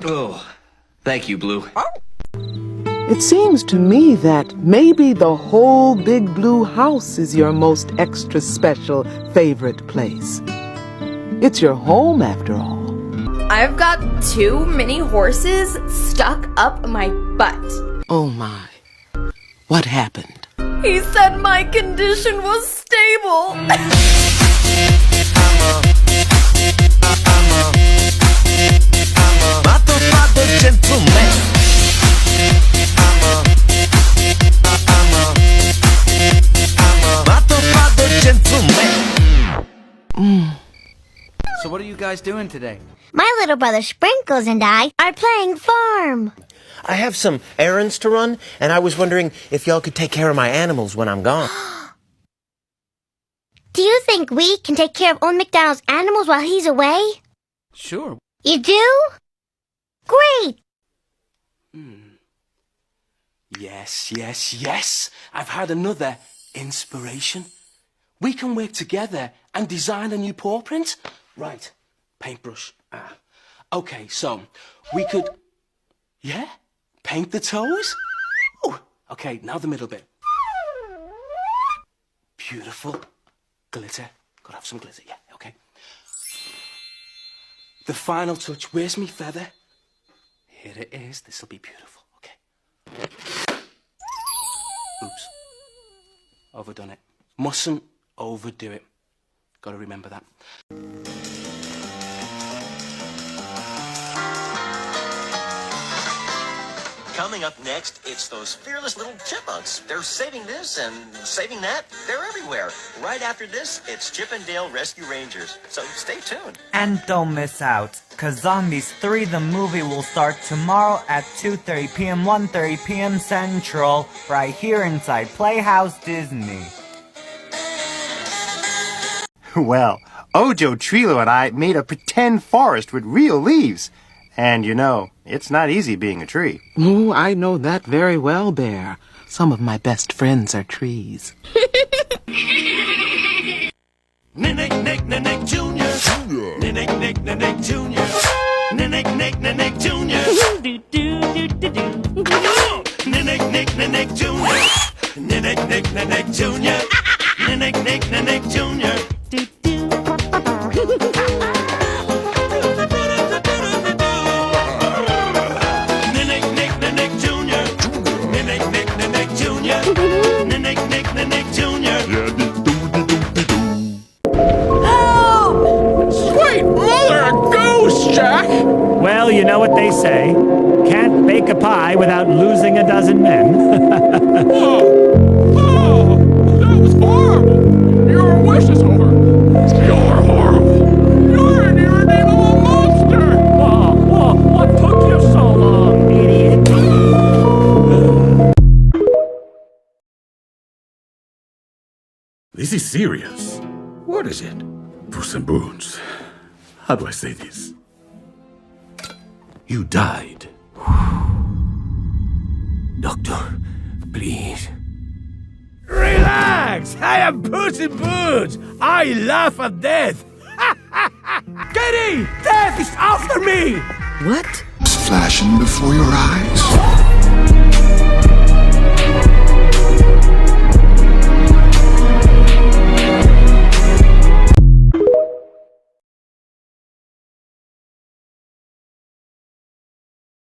Oh, thank you, Blue. It seems to me that maybe the whole big blue house is your most extra special favorite place. It's your home, after all. I've got 2 mini horses stuck up my butt. Oh my. What happened? He said my condition was stable. So what are you guys doing today? My little brother Sprinkles and I are playing farm. I have some errands to run, and I was wondering if y'all could take care of my animals when I'm gone. Do you think we can take care of old MacDonald's animals while he's away? Sure. You do? Great! Yes. I've had another inspiration. We can work together and design a new paw print. Right, paintbrush. Okay, so we could... Yeah? Paint the toes? Ooh. Okay, now the middle bit. Beautiful. Glitter. Gotta have some glitter, yeah, okay. The final touch. Where's me feather? Here it is. This'll be beautiful, okay. Oops. Overdone it. Mustn't overdo it. Gotta remember that. Coming up next, it's those fearless little chipmunks. They're saving this and saving that. They're everywhere. Right after this, it's Chip and Dale Rescue Rangers. So stay tuned. And don't miss out, cause Zombies 3 the movie will start tomorrow at 2:30 p.m. 1:30 p.m. Central, right here inside Playhouse Disney. Well, Ojo Trilo and I made a pretend forest with real leaves. And you know, it's not easy being a tree. Oh, I know that very well, Bear. Some of my best friends are trees. Nick Jr. Nick Jr. Nick Jr. Nick Jr. Nick Jr. Nick Jr. Well, you know what they say. Can't bake a pie without losing a dozen men. Oh, that was horrible. Your wish is over. You're horrible. You're an irredeemable monster. Whoa, what took you so long, idiot? This is serious. What is it? Puss in Boots. How do I say this? You died. Doctor, please. Relax! I am Puss in Boots! I laugh at death! Kitty! Death is after me! What? Flashing before your eyes.